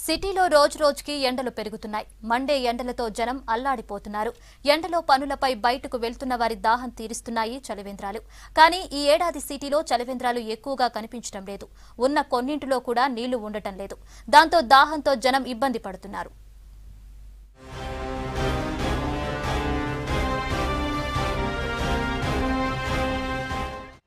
సిటీలో రోజురోజుకి ఎండలు పెరుగుతున్నాయి. మండే ఎండలతో జనం అల్లాడిపోతున్నారు. ఎండలో పనులపై బయటకు వెళ్తున్న వారి దాహం తీరుస్తున్నాయి చలివేంద్రాలు. కానీ ఈ ఏడాది సిటీలో చలివేంద్రాలు ఎక్కువగా కనిపించడం లేదు. ఉన్న కొన్నింటిలో కూడా నీళ్లు ఉండటం లేదు. దాంతో దాహంతో జనం ఇబ్బంది పడుతున్నారు.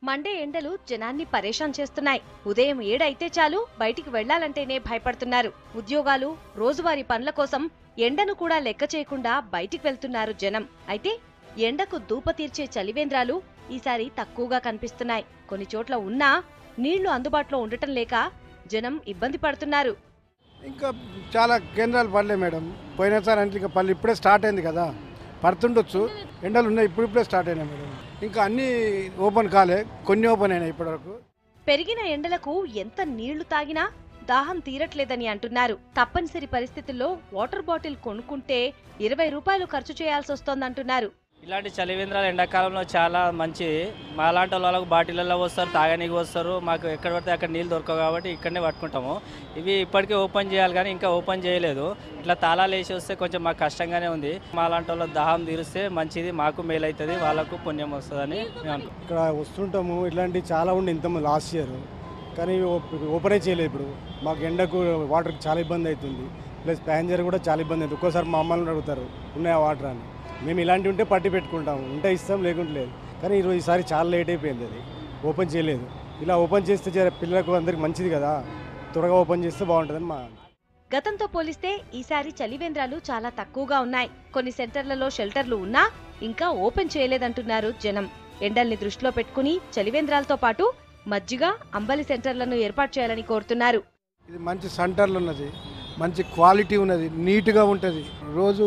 మండే ఎండలు జనాన్ని పరేషాన్ చేస్తున్నాయి. ఉదయం 7 అయితే చాలు బయటికి వెళ్లాలంటేనే భయపడుతున్నారు. ఉద్యోగాలు, రోజువారీ పనుల కోసం ఎండను కూడా లెక్క చేయకుండా బయటికి వెళ్తున్నారు జనం. అయితే ఎండకు దూప తీర్చే చలివేంద్రాలు ఈసారి తక్కువగా కనిపిస్తున్నాయి. కొన్ని చోట్ల ఉన్నా నీళ్లు అందుబాటులో ఉండటం లేక జనం ఇబ్బంది పడుతున్నారు. ఇంకా చాలా కేంద్రాలు పడలే మేడం. పోయినసారి అంటే ఇంకా పళ్ళు ఇప్పుడే స్టార్ట్ అయింది కదా, పడుతుండొచ్చు. ఎండలు ఉన్నాయి, ఇప్పుడిప్పుడే స్టార్ట్ అయినాయి మేడం. ఇంకా అన్నీ ఓపెన్ కాలే, కొన్ని ఓపెన్ అయినాయి ఇప్పటివరకు. పెరిగిన ఎండలకు ఎంత నీళ్లు తాగినా దాహం తీరట్లేదని అంటున్నారు. తప్పనిసరి పరిస్థితుల్లో వాటర్ బాటిల్ కొనుక్కుంటే 20 రూపాయలు ఖర్చు చేయాల్సి వస్తోందంటున్నారు. ఇలాంటి చలివేంద్రాలు ఎండాకాలంలో చాలా మంచిది. మాలాంటి వాళ్ళకు బాటిళ్ళల్లో వస్తారు, తాగనీకి వస్తారు. మాకు ఎక్కడ పడితే అక్కడ నీళ్ళు దొరకవు కాబట్టి ఇక్కడనే పట్టుకుంటాము. ఇవి ఇప్పటికే ఓపెన్ చేయాలి కానీ ఇంకా ఓపెన్ చేయలేదు. ఇట్లా తాళాలు వేసి వస్తే కొంచెం మాకు కష్టంగానే ఉంది. మాలాంటి వాళ్ళ దాహం తీరిస్తే మంచిది, మాకు మేలు అవుతుంది, వాళ్ళకు పుణ్యం వస్తుందని మేము అనుకుంటాం. ఇక్కడ వస్తుంటాము, ఇట్లాంటివి చాలా ఉండి ఇంత లాస్ట్ ఇయర్, కానీ ఓపెనే చేయలేదు. ఇప్పుడు మాకు ఎండకు వాటర్కి చాలా ఇబ్బంది అవుతుంది. ప్లస్ ప్యాసింజర్ కూడా చాలా ఇబ్బంది అవుతుంది. ఒక్కోసారి మా అమ్మల్ని అడుగుతారు ఉన్నాయా వాటర్ అని. మేము ఇలాంటివి ఉంటే పట్టి పెట్టుకుంటాము, ఉంటే ఇస్తాం, లేకుంటే లేదు. కానీ ఈసారి చాలా లేట్ అయిపోయింది, అది ఓపెన్ చేయలేదు. ఇలా ఓపెన్ చేస్తే పిల్లలకు అందరికి మంచిది కదా, త్వరగా ఓపెన్ చేస్తే బాగుంటుందని మా. గతంతో పోలిస్తే ఈసారి చలివేంద్రాలు చాలా తక్కువగా ఉన్నాయి. కొన్ని సెంటర్లలో షెల్టర్లు ఉన్నా ఇంకా ఓపెన్ చేయలేదంటున్నారు జనం. ఎండల్ని దృష్టిలో పెట్టుకుని చలివేంద్రాలతో పాటు మజ్జిగ, అంబలి సెంటర్లను ఏర్పాటు చేయాలని కోరుతున్నారు. ఇది మంచి సెంటర్లు ఉన్నది, మంచి క్వాలిటీ ఉన్నది, నీట్గా ఉంటుంది, రోజు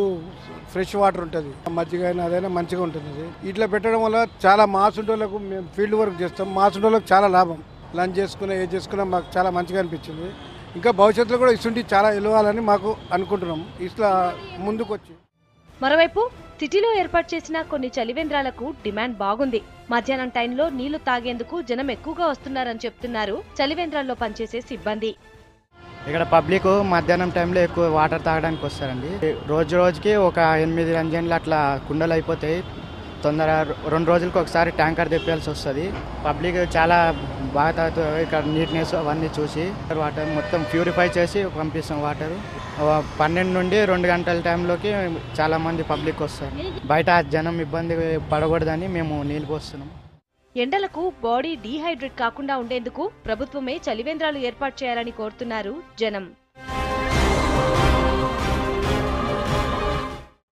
ఫ్రెష్ వాటర్ ఉంటుంది, మజ్జిగ అయినా అదైనా మంచిగా ఉంటుంది. ఇట్లా పెట్టడం వల్ల చాలా మాసుంటోళ్ళకు, మేము ఫీల్డ్ వర్క్ చేస్తాం, మాసుంటోళ్ళకు చాలా లాభం. లంచ్ చేసుకున్నా ఏది చేసుకున్నా మాకు చాలా మంచిగా అనిపించింది. ఇంకా భవిష్యత్తులో కూడా ఇసుంటి చాలా ఎలవాలని మాకు అనుకుంటున్నాం ఇట్లా ముందుకు వచ్చి. మరోవైపు సిటీలో ఏర్పాటు చేసిన కొన్ని చలివేంద్రాలకు డిమాండ్ బాగుంది. మధ్యాహ్నం టైంలో నీళ్లు తాగేందుకు జనం ఎక్కువగా వస్తున్నారని చెప్తున్నారు చలివేంద్రాల్లో పనిచేసే సిబ్బంది. ఇక్కడ పబ్లిక్ మధ్యాహ్నం టైంలో ఎక్కువ వాటర్ తాగడానికి వస్తారండి. రోజు రోజుకి ఒక 8 రంజన్లు అట్లా కుండలు అయిపోతాయి. తొందర 2 రోజులకు ఒకసారి ట్యాంకర్ తెప్పాల్సి వస్తుంది. పబ్లిక్ చాలా బాగా తాగుతారు. ఇక్కడ నీట్నెస్ అవన్నీ చూసి వాటర్ మొత్తం ప్యూరిఫై చేసి పంపిస్తాం. వాటర్ 12 నుండి 2 గంటల టైంలోకి చాలామంది పబ్లిక్ వస్తారు. బయట జనం ఇబ్బంది పడకూడదని మేము నీళ్ళు పోస్తున్నాం. ఎండలకు బాడీ డీహైడ్రేట్ కాకుండా ఉండేందుకు ప్రభుత్వమే చలివేంద్రాలు ఏర్పాటు చేయాలని కోరుతున్నారు జనం.